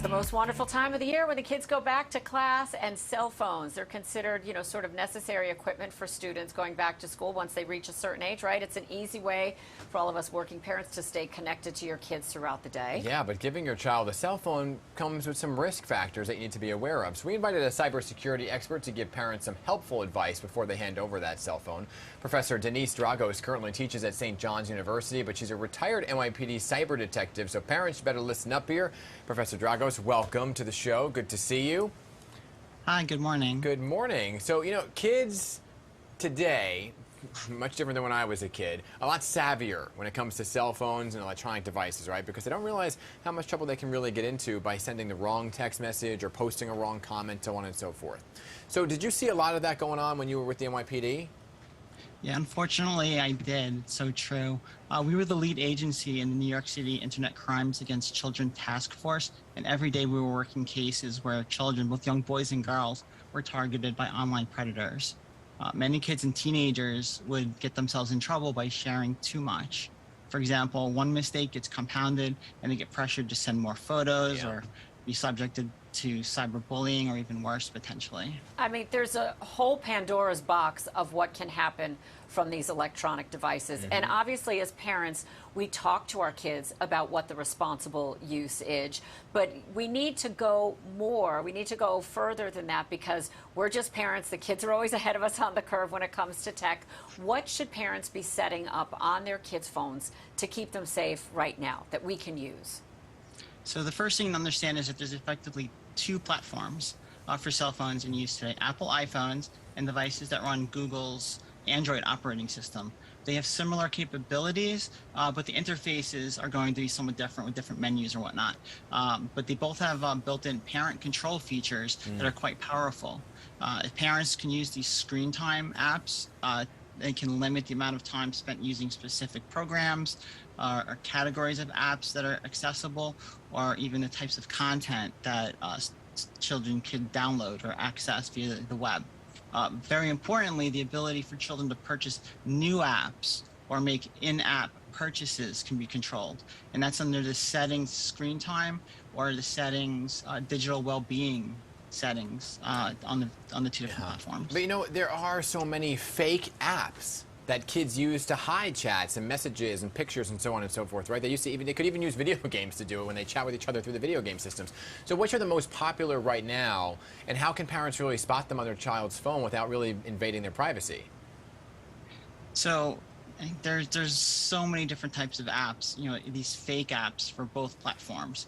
the most wonderful time of the year when the kids go back to class, and cell phones, they're considered, sort of necessary equipment for students going back to school once they reach a certain age, right? It's an easy way for all of us working parents to stay connected to your kids throughout the day. Yeah, but giving your child a cell phone comes with some risk factors that you need to be aware of. So we invited a cybersecurity expert to give parents some helpful advice before they hand over that cell phone. Professor Denise Dragos currently teaches at St. John's University, but she's a retired NYPD cyber detective, so parents better listen up here. Professor Dragos, welcome to the show. Good to see you. Hi, good morning. Good morning. So, kids today, much different than when I was a kid, a lot savvier when it comes to cell phones and electronic devices, right? Because they don't realize how much trouble they can really get into by sending the wrong text message or posting a wrong comment, so on and so forth. So did you see a lot of that going on when you were with the NYPD? Yeah, unfortunately, I did. It's so true. We were the lead agency in the New York City Internet Crimes Against Children Task Force, and every day we were working cases where children, both young boys and girls, were targeted by online predators. Many kids and teenagers would get themselves in trouble by sharing too much. For example, one mistake gets compounded and they get pressured to send more photos or be subjected to cyberbullying or even worse, potentially. I mean, there's a whole Pandora's box of what can happen from these electronic devices. And obviously, as parents, we talk to our kids about what the responsible use is. But we need to go more. We need to go further than that, because we're just parents. The kids are always ahead of us on the curve when it comes to tech. What should parents be setting up on their kids' phones to keep them safe right now that we can use? So the first thing to understand is that there's effectively two platforms for cell phones in use today: Apple iPhones and devices that run Google's Android operating system. They have similar capabilities, but the interfaces are going to be somewhat different with different menus or whatnot. But they both have built-in parent control features that are quite powerful. If parents can use these screen time apps, they can limit the amount of time spent using specific programs or categories of apps that are accessible, or even the types of content that children could download or access via the web. Very importantly, the ability for children to purchase new apps or make in-app purchases can be controlled. And that's under the settings screen time or the settings digital well-being settings on the two different platforms. But there are so many fake apps that kids use to hide chats and messages and pictures and so on and so forth, right? They could even use video games to do it when they chat with each other through the video game systems. So which are the most popular right now, and how can parents really spot them on their child's phone without really invading their privacy? So I think there's so many different types of apps, these fake apps for both platforms.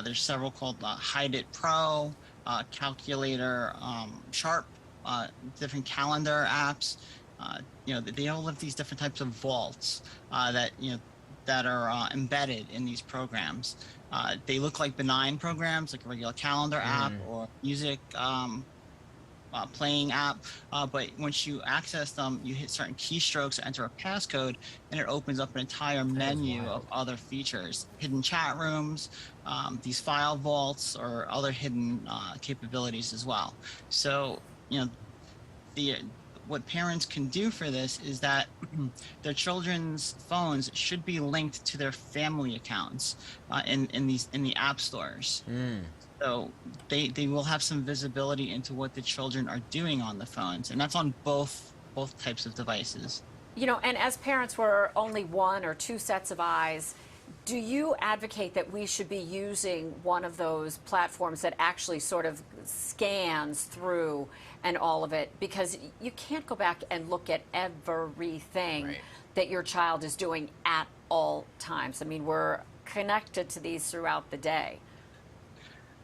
There's several called Hide It Pro, Calculator, Sharp, different calendar apps. They all have these different types of vaults that are embedded in these programs. They look like benign programs, like a regular calendar app or music playing app, but once you access them, you hit certain keystrokes, enter a passcode, and it opens up an entire menu of other features, hidden chat rooms, these file vaults, or other hidden capabilities as well. So, what parents can do for this is that their children's phones should be linked to their family accounts in the app stores. So they will have some visibility into what the children are doing on the phones, and that's on both types of devices. And as parents, we're only one or two sets of eyes. Do you advocate that we should be using one of those platforms that actually sort of scans through and all of it? Because you can't go back and look at everything that your child is doing at all times. I mean, we're connected to these throughout the day.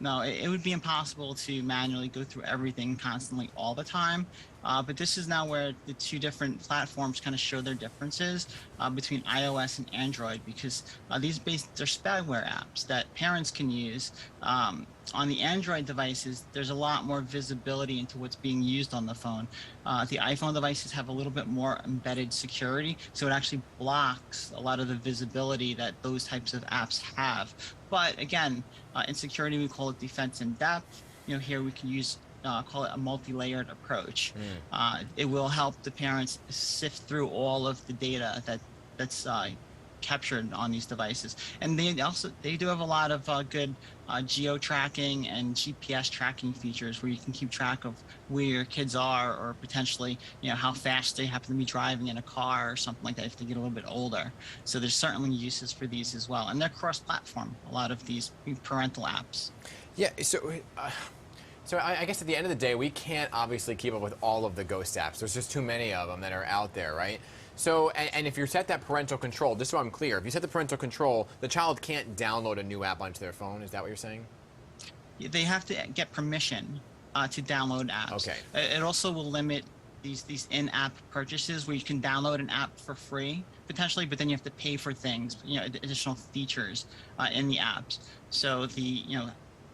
No, it would be impossible to manually go through everything constantly all the time. But this is now where the two different platforms kind of show their differences between iOS and Android, because they're spyware apps that parents can use. On the Android devices, there's a lot more visibility into what's being used on the phone. The iPhone devices have a little bit more embedded security, so it actually blocks a lot of the visibility that those types of apps have. But again, in security, we call it defense in depth. Here we can use call it a multi-layered approach. It will help the parents sift through all of the data that's captured on these devices. And they do have a lot of good geo tracking and GPS tracking features where you can keep track of where your kids are, or potentially, how fast they happen to be driving in a car or something like that if they get a little bit older. So there's certainly uses for these as well, and they're cross-platform, a lot of these parental apps. Yeah, so I guess at the end of the day, we can't obviously keep up with all of the ghost apps. There's just too many of them that are out there, right? So, and if you set that parental control, just so I'm clear, if you set the parental control, the child can't download a new app onto their phone. Is that what you're saying? They have to get permission to download apps. Okay. It also will limit these in-app purchases where you can download an app for free potentially, but then you have to pay for things, additional features in the apps. So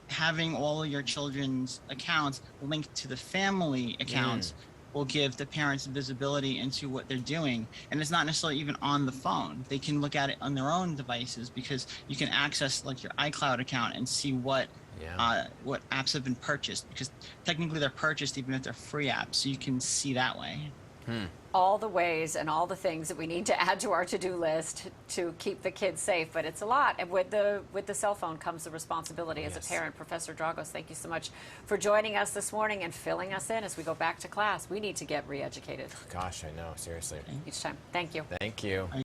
having all of your children's accounts linked to the family accounts will give the parents visibility into what they're doing. And it's not necessarily even on the phone. They can look at it on their own devices, because you can access like your iCloud account and see what apps have been purchased, because technically they're purchased even if they're free apps, so you can see that way. All the ways and all the things that we need to add to our to-do list to keep the kids safe, but it's a lot. And with the cell phone comes the responsibility as a parent. Professor Dragos, thank you so much for joining us this morning and filling us in as we go back to class. We need to get re-educated. Gosh, I know, seriously. Each time. Thank you. Thank you.